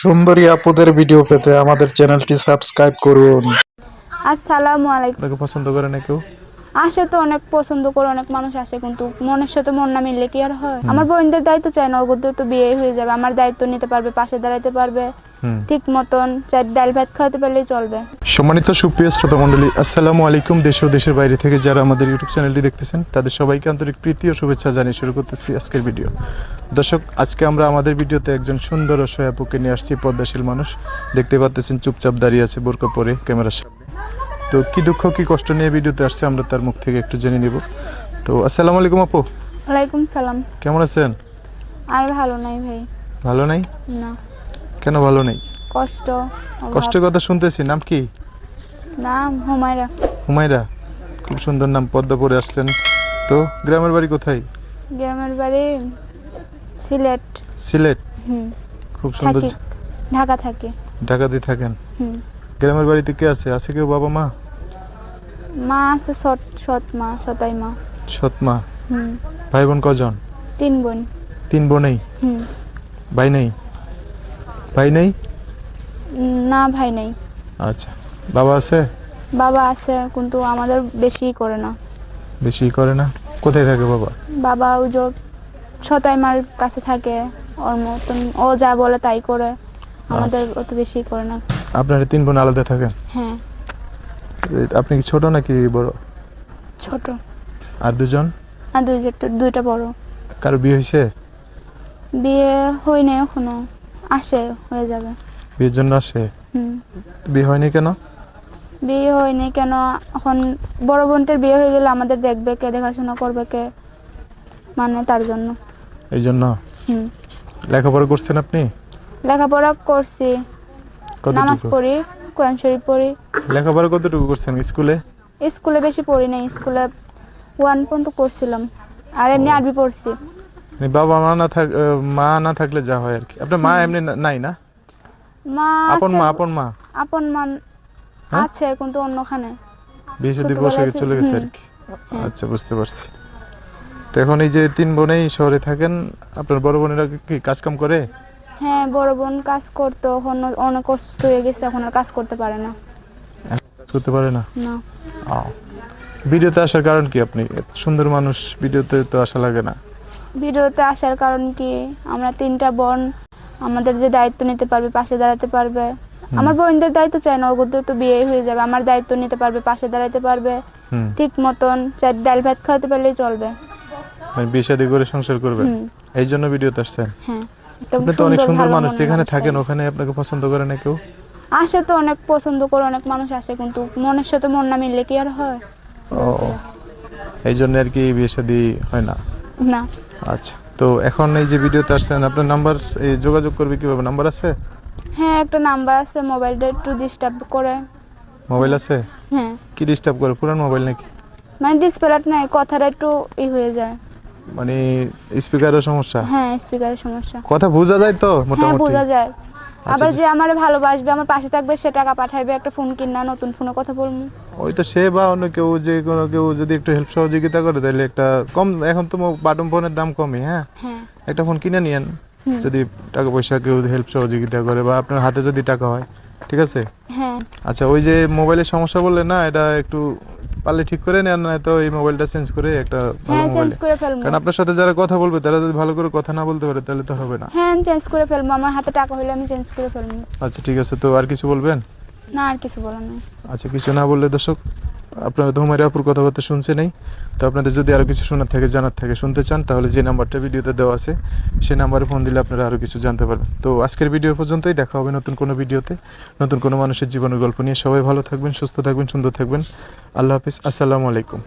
সুন্দরী আপুদের ভিডিও পেতে আমাদের চ্যানেলটি সাবস্ক্রাইব করুন। আসসালামু আলাইকুম। আপনাকে পছন্দ করে না কেউ? আসে তো অনেক পছন্দ করে অনেক মানুষ আসে, কিন্তু মনের সাথে মন না মিললে কি আর হয়? আমার বোনদের দায়িত্ব চাই না, ওদের তো বিয়ে হয়ে যাবে, আমার দায়িত্ব নিতে পারবে, পাশে দাঁড়াতে পারবে, ঠিক মতন চার ডাল ভাত খাওয়াতে পারলেই চলবে। সম্মানিত সুপ্রিয় শ্রোতা মণ্ডলী, আসসালামু আলাইকুম। দেশ ও দেশের বাইরে থেকে যারা আমাদের ইউটিউব চ্যানেলটি দেখতেছেন তাদের সবাইকে আন্তরিক প্রীতি ও শুভেচ্ছা জানিয়ে শুরু করতেছি আজকের ভিডিও। দর্শক, আজকে আমরা আমাদের ভিডিওতে একজন সুন্দর ও সহায়পুকে নিয়ে আসছি। পদ্মাশীল মানুষ, দেখতে পাচ্ছেন চুপচাপ দাঁড়িয়ে আছে বোরকা পরে ক্যামেরার সামনে। তো কি দুঃখ কি কষ্ট নিয়ে ভিডিওতে আসছে আমরা তার মুখ থেকে একটু জেনে নেব। তো আসসালামু আলাইকুম আপু। ওয়ালাইকুম সালাম। কেমন আছেন? আর ভালো নাই ভাই। ভালো নাই? না। কেন ভালো নেই? কষ্ট, কষ্টের কথা শুনতেছি। নাম কি? নাম হুমায়রা। হুমায়রা, খুব সুন্দর নাম। পদ্মা পরে আসছেন। তো গ্রামের বাড়ি কোথায়? গ্রামের বাড়ি সিলেট। সিলেট? খুব সুন্দর। থাকি ঢাকা থাকি। ঢাকাতে থাকেন? হুম। গ্রামের বাড়িতে কে আছে? আছে কেউ বাবা মা? মা আছে, সৎ মা, সতাই মা। সৎ মা। হুম। ভাই বোন কজন? 3 বোন। 3 বোনেই? হুম। ভাই নেই? ভাই নেই? না, ভাই নেই। আচ্ছা, বাবা আছে? বাবা আছে, কিন্তু আমাদের বেশি করে না। বেশি করে না? কোথায় থাকে বাবা? বাবা ওই যে সতাই মার কাছে থাকে, ওর মতন ও যা বলে তাই করে, আমাদের অত বেশি করে না। আপনারা 3 বোন আলাদা থাকেন? হ্যাঁ। আপনি কি ছোট নাকি বড়? ছোট। আর দুজন? আর দুইটা বড়। কারো বিয়ে হয়েছে? বিয়ে হয়নি এখনো, আসে, হয়ে যাবে। বিয়ের জন্য আসে? হুম। বিয়ে হয়নি কেন? বিয়ে হয়নি কেন, এখন বড় বোনটার বিয়ে হয়ে গেলে আমাদের দেখবে কে, দেখাশোনা করবে কে, মানে তার জন্য। এই জন্য? হুম। লেখাপড়া করছেন আপনি? লেখাপড়া করছি, নামাজ কতটুকু? পড়ি, কোরআন শরীফ পড়ি। লেখাপড়া কতটুকু করছেন? স্কুলে? স্কুলে বেশি পড়ি নাই, স্কুলে 1 পর্যন্ত করছিলাম, আর এমনি আরবি পড়ছি। বাবা মা না থাকলে যা হয় আর কি। আপনার মা এমনি নাই না? মা আপন আছে, মা? আপন মা? আপন মা হ্যাঁ? আছে, কিন্তু অন্যখানে বিয়ে শাদী বসে ছোটবেলায় চলে গেছে আর কি। হ্যাঁ। আচ্ছা, বুঝতে পারছি। তো এখন এই যে 3 বোনেই শহরে থাকেন, আপনার বড় বোনেরা কি কাজ কাম করে? হ্যাঁ, বড় বোন কাজ করতো, এখন অনেক অসুস্থ হয়ে গেছে, এখন আর কাজ করতে পারে না। কাজ করতে পারে না? না। ভিডিওতে আসার কারণ কি? আপনি এত সুন্দর মানুষ, ভিডিওতে তো আসা লাগে না। ভিডিওতে আসার কারণ কি, আমরা 3টা বোন, আমাদের যে দায়িত্ব নিতে পারবে, পাশে দাঁড়াতে পারবে, আমার বোনদের দায়িত্ব চাই না, ওদের তো বিয়ে হয়ে যাবে, আমার দায়িত্ব নিতে পারবে, পাশে দাঁড়াতে পারবে, ঠিক মতন চার ডাল ভাত খাওয়াতে পারলেই চলবে। মানে বিয়ে শাদী করে সংসার করবেন, এই জন্য ভিডিওতে আসছেন? হ্যাঁ। আপনি তো অনেক সুন্দর ভালো মানুষ, মনের যেখানে মানুষ থাকেন চাই। ওখানে আপনাকে পছন্দ করে না কেউ? আসে তো অনেক পছন্দ করে অনেক মানুষ আসে, কিন্তু মনের সাথে মন না মিললে কি আর হয়? ও, এই জন্য আর কি বিয়ে শাদী হয় না? না। আচ্ছা, তো এখন এই যে ভিডিওতে আসছেন, আপনার নাম্বার, এই যোগাযোগ করবে কিভাবে? নাম্বার আছে? হ্যাঁ, একটা নাম্বার আছে, মোবাইলটা একটু ডিস্টার্ব করে। মোবাইল আছে? হ্যাঁ। কি ডিস্টার্ব করে? পুরান মোবাইল নাকি? মানে ডিসপ্লে নাই, কথাটা একটু হয়ে যায়। মানে স্পিকারের সমস্যা? হ্যাঁ, স্পিকারের সমস্যা। কথা বোঝা যায় তো হ্যাঁ, মোটামুটি? বোঝা যায়। আবার আচ্ছা, যে আমার ভালোবাসবে, আমার পাশে থাকবে, সে টাকা পাঠাইবে, একটা ফোন কিনা, নতুন ফোনে কথা বলবো। ওই তো সে বা অন্য কেউ, যে কোনো কেউ যদি একটু হেল্প সহযোগিতা করে তাহলে একটা কম, এখন তো বাটন ফোনের দাম কমই। হ্যাঁ, হ্যাঁ। একটা ফোন কিনে নিয়েন, যদি টাকা পয়সা কেউ হেল্প সহযোগিতা করে বা আপনার হাতে যদি টাকা হয়, ঠিক আছে? হ্যাঁ। আচ্ছা, ওই যে মোবাইলের সমস্যা বললেন না, এটা একটু পারলে ঠিক করে নেন, না তো এই মোবাইলটা চেঞ্জ করে একটা ভালো হ্যাঁ, মোবাইল। চেঞ্জ করে ফেলবো। কারণ আপনার সাথে যারা কথা বলবে তারা যদি ভালো করে কথা না বলতে পারে তাহলে তো হবে না। হ্যাঁ, চেঞ্জ করে ফেলবো, আমার হাতে টাকা হলে আমি চেঞ্জ করে ফেলবো। আচ্ছা, ঠিক আছে। তো আর কিছু বলবেন? না, আর কিছু বলার নেই। আচ্ছা, কিছু না বললে দর্শক, আপনারা তো হুমায়রা আপুর কথাবার্তা শুনছেনই। তো আপনাদের যদি আরও কিছু শোনার থাকে, জানার থাকে, শুনতে চান, তাহলে যে নাম্বারটা ভিডিওতে দেওয়া আছে সেই নাম্বারে ফোন দিলে আপনারা আরও কিছু জানতে পারবেন। তো আজকের ভিডিও পর্যন্তই, দেখা হবে নতুন কোনো ভিডিওতে, নতুন কোনো মানুষের জীবনের গল্প নিয়ে। সবাই ভালো থাকবেন, সুস্থ থাকবেন, সুন্দর থাকবেন। আল্লাহ হাফিজ, আসসালামু আলাইকুম।